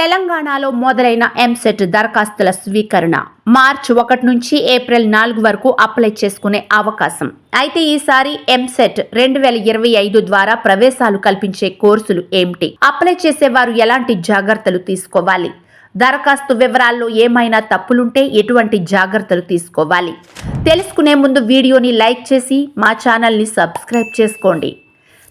తెలంగాణలో మొదలైన ఎంసెట్ దరఖాస్తుల స్వీకరణ మార్చి 1 నుంచి ఏప్రిల్ 4 వరకు అప్లై చేసుకునే అవకాశం. అయితే ఈసారి ఎంసెట్ 2025 ద్వారా ప్రవేశాలు కల్పించే కోర్సులు ఏమిటి? అప్లై చేసేవారు ఎలాంటి జాగ్రత్తలు తీసుకోవాలి? దరఖాస్తు వివరాల్లో ఏమైనా తప్పులుంటే ఎటువంటి జాగ్రత్తలు తీసుకోవాలి? తెలుసుకునే ముందు వీడియోని లైక్ చేసి మా ఛానల్ని సబ్స్క్రైబ్ చేసుకోండి.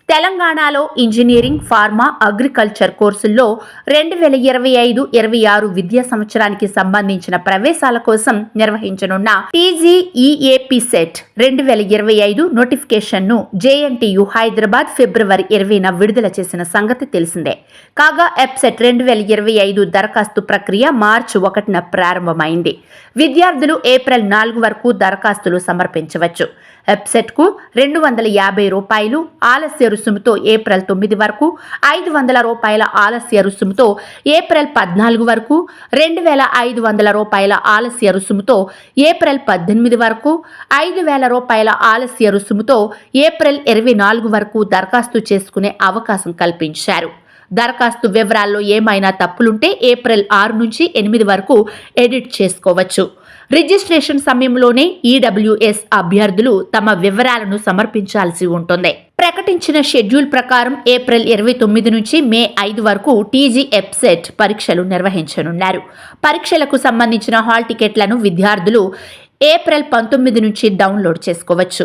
తెలంగాణలో ఇంజనీరింగ్, ఫార్మా, అగ్రికల్చర్ కోర్సుల్లో 2025-26 విద్యా సంవత్సరానికి సంబంధించిన ప్రవేశాల కోసం నిర్వహించనున్న టీజీఈఏపీ సెట్ 2025 నోటిఫికేషన్ను జేఎన్టీయూ హైదరాబాద్ ఫిబ్రవరి 20న విడుదల చేసిన సంగతి తెలిసిందే. కాగా ఎప్సెట్ 2025 దరఖాస్తు ప్రక్రియ మార్చి 1న ప్రారంభమైంది. విద్యార్థులు ఏప్రిల్ 4 వరకు దరఖాస్తులు సమర్పించవచ్చు. ఎప్సెట్కు ₹250 ఆలస్య రుసుముతో ఏప్రిల్ 9 వరకు, ₹500 ఆలస్య రుసుముతో ఏప్రిల్ 14 వరకు, ₹2,500 ఆలస్య రుసుముతో ఏప్రిల్ 18 వరకు, ₹5,000 ఆలస్య రుసుముతో ఏప్రిల్ 24 వరకు దరఖాస్తు చేసుకునే అవకాశం కల్పించారు. దరఖాస్తు వివరాల్లో ఏమైనా తప్పులుంటే ఏప్రిల్ 6 నుంచి 8 వరకు ఎడిట్ చేసుకోవచ్చు. రిజిస్ట్రేషన్ సమయంలోనే ఈడబ్ల్యూఎస్ అభ్యర్థులు తమ వివరాలను సమర్పించాల్సి ఉంటుంది. ప్రకటించిన షెడ్యూల్ ప్రకారం ఏప్రిల్ 29 నుంచి మే 5 వరకు టీజీ ఎప్సెట్ పరీక్షలు నిర్వహించనున్నారు. పరీక్షలకు సంబంధించిన హాల్ టికెట్లను విద్యార్థులు ఏప్రిల్ 19 నుంచి డౌన్లోడ్ చేసుకోవచ్చు.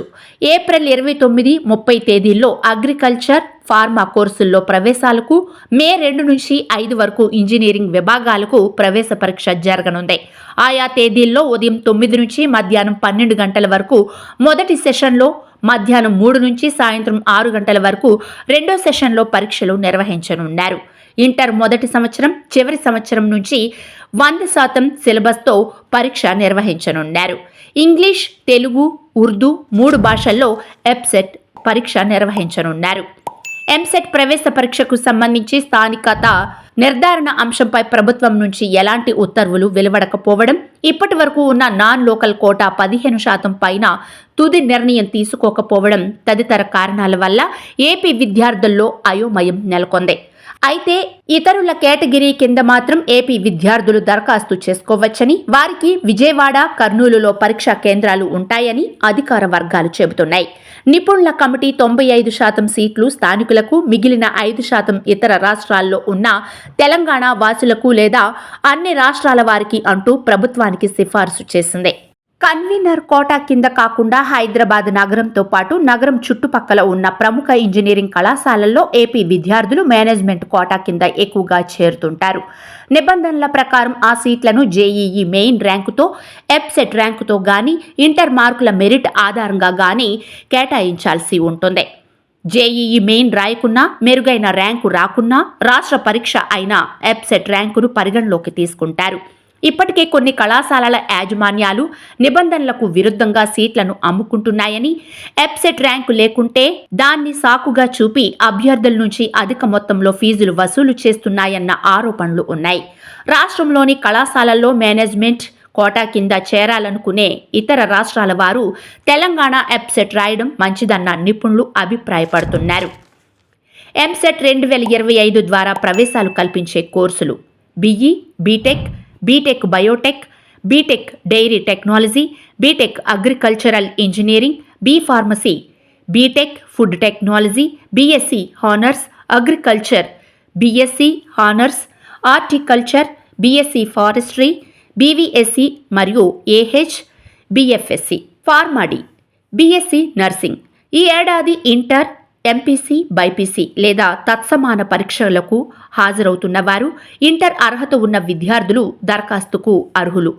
ఏప్రిల్ 29, 30 తేదీల్లో అగ్రికల్చర్, ఫార్మా కోర్సుల్లో ప్రవేశాలకు, మే 2 నుంచి 5 వరకు ఇంజనీరింగ్ విభాగాలకు ప్రవేశ పరీక్ష జరగనుంది. ఆయా తేదీల్లో ఉదయం 9 నుంచి మధ్యాహ్నం 12 గంటల వరకు మొదటి సెషన్లో, మధ్యాహ్నం 3 నుంచి సాయంత్రం 6 గంటల వరకు రెండో సెషన్లో పరీక్షలు నిర్వహించనున్నారు. ఇంటర్ మొదటి సంవత్సరం, చివరి సంవత్సరం నుంచి 100% సిలబస్తో పరీక్ష నిర్వహించనున్నారు. ఇంగ్లీష్, తెలుగు, ఉర్దూ 3 భాషల్లో ఎప్సెట్ పరీక్ష నిర్వహించనున్నారు. ఎంసెట్ ప్రవేశ పరీక్షకు సంబంధించి స్థానికత నిర్ధారణ అంశంపై ప్రభుత్వం నుంచి ఎలాంటి ఉత్తర్వులు వెలువడకపోవడం, ఇప్పటి వరకు ఉన్న నాన్ లోకల్ కోటా 15% పైన తుది నిర్ణయం తీసుకోకపోవడం తదితర కారణాల వల్ల ఏపీ విద్యార్థుల్లో అయోమయం నెలకొంది. అయితే ఇతరుల కేటగిరీ కింద మాత్రం ఏపీ విద్యార్థులు దరఖాస్తు చేసుకోవచ్చని, వారికి విజయవాడ, కర్నూలులో పరీక్షా కేంద్రాలు ఉంటాయని అధికార వర్గాలు చెబుతున్నాయి. నిపుణుల కమిటీ 95% సీట్లు స్థానికులకు, మిగిలిన 5% ఇతర రాష్ట్రాల్లో ఉన్న తెలంగాణ వాసులకు లేదా అన్ని రాష్ట్రాల వారికి అంటూ ప్రభుత్వానికి సిఫార్సు చేసింది. కన్వీనర్ కోటా కింద కాకుండా హైదరాబాద్ నగరంతో పాటు నగరం చుట్టుపక్కల ఉన్న ప్రముఖ ఇంజనీరింగ్ కళాశాలల్లో ఏపీ విద్యార్థులు మేనేజ్మెంట్ కోటా కింద ఎక్కువగా చేరుతుంటారు. నిబంధనల ప్రకారం ఆ సీట్లను జేఈఈ మెయిన్ ర్యాంకుతో, ఎప్సెట్ ర్యాంకుతో గానీ, ఇంటర్ మార్కుల మెరిట్ ఆధారంగా గానీ కేటాయించాల్సి ఉంటుంది. జేఈఈ మెయిన్ రాయకున్నా, మెరుగైన ర్యాంకు రాకున్నా రాష్ట్ర పరీక్ష అయిన ఎప్సెట్ ర్యాంకును పరిగణలోకి తీసుకుంటారు. ఇప్పటికే కొన్ని కళాశాలల యాజమాన్యాలు నిబంధనలకు విరుద్ధంగా సీట్లను అమ్ముకుంటున్నాయని, ఎప్సెట్ ర్యాంకు లేకుంటే దాన్ని సాకుగా చూపి అభ్యర్థుల నుంచి అధిక మొత్తంలో ఫీజులు వసూలు చేస్తున్నాయన్న ఆరోపణలు ఉన్నాయి. రాష్ట్రంలోని కళాశాలల్లో మేనేజ్మెంట్ కోటా కింద చేరాలనుకునే ఇతర రాష్ట్రాల వారు తెలంగాణ ఎప్సెట్ రాయడం మంచిదన్న నిపుణులు అభిప్రాయపడుతున్నారు. ఎంసెట్ 2025 ద్వారా ప్రవేశాలు కల్పించే కోర్సులు: BE, BTech, BTech biotech, BTech dairy technology, BTech agricultural engineering, B pharmacy, BTech food technology, BSc honours agriculture, BSc honours horticulture, BSc forestry, BVSc మరియు AH, BFSc, PharmD, BSc nursing. ఈ ఏడాది ఇంటర్, ఎంపీసీ, బైపీసీ లేదా తత్సమాన పరీక్షలకు హాజరవుతున్న వారు, inter అర్హత ఉన్న విద్యార్థులు దరఖాస్తుకు అర్హులు.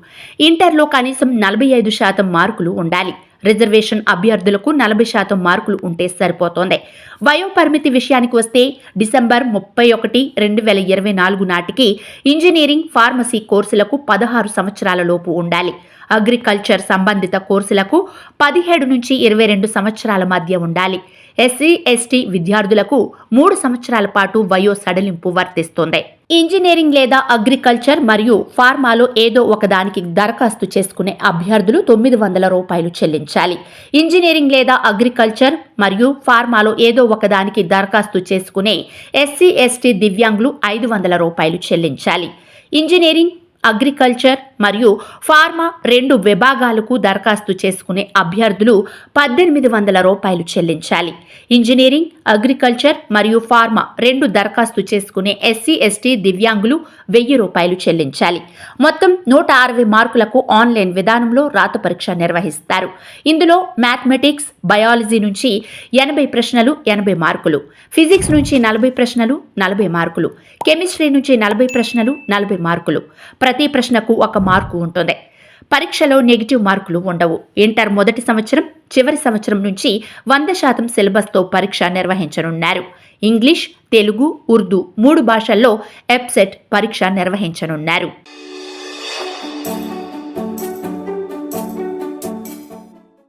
ఇంటర్లో కనీసం 45% మార్కులు ఉండాలి. రిజర్వేషన్ అభ్యర్థులకు 40% మార్కులు ఉంటే సరిపోతోంది. వయోపరిమితి విషయానికి వస్తే డిసెంబర్ 31, 2024 నాటికి ఇంజనీరింగ్, ఫార్మసీ కోర్సులకు 16 సంవత్సరాల లోపు ఉండాలి. అగ్రికల్చర్ సంబంధిత కోర్సులకు 17 నుంచి 22 సంవత్సరాల మధ్య ఉండాలి. ఎస్సీ/ఎస్టీ విద్యార్థులకు 3 సంవత్సరాల పాటు వయో సడలింపు వర్తిస్తుంది. ఇంజనీరింగ్ లేదా అగ్రికల్చర్ మరియు ఫార్మాలో ఏదో ఒకదానికి దరఖాస్తు చేసుకునే అభ్యర్థులు ₹900 చెల్లించాలి. ఇంజనీరింగ్ లేదా అగ్రికల్చర్ మరియు ఫార్మాలో ఏదో ఒకదానికి దరఖాస్తు చేసుకునే ఎస్సీ/ఎస్టీ దివ్యాంగులు ₹500 చెల్లించాలి. ఇంజనీరింగ్, అగ్రికల్చర్ మరియు ఫార్మా 2 విభాగాలకు దరఖాస్తు చేసుకునే అభ్యర్థులు ₹1800 చెల్లించాలి. ఇంజనీరింగ్, అగ్రికల్చర్ మరియు ఫార్మా 2 దరఖాస్తు చేసుకునే ఎస్సీ/ఎస్టీ దివ్యాంగులు ₹1000 చెల్లించాలి. మొత్తం 160 మార్కులకు ఆన్లైన్ విధానంలో రాత పరీక్ష నిర్వహిస్తారు. ఇందులో మ్యాథమెటిక్స్, బయాలజీ నుంచి 80 ప్రశ్నలు 80 మార్కులు, ఫిజిక్స్ నుంచి 40 ప్రశ్నలు 40 మార్కులు, కెమిస్ట్రీ నుంచి 40 ప్రశ్నలు 40 మార్కులు. ప్రతి ప్రశ్నకు 1 మార్కు ఉంటుంది. పరీక్షలో నెగిటివ్ మార్కులు ఉండవు. ఇంటర్ మొదటి సంవత్సరం, చివరి సంవత్సరం నుంచి 100% సిలబస్తో పరీక్ష నిర్వహించనున్నారు. ఇంగ్లీష్, తెలుగు, ఉర్దూ 3 భాషల్లో ఎబ్సెట్ పరీక్ష నిర్వహించనున్నారు.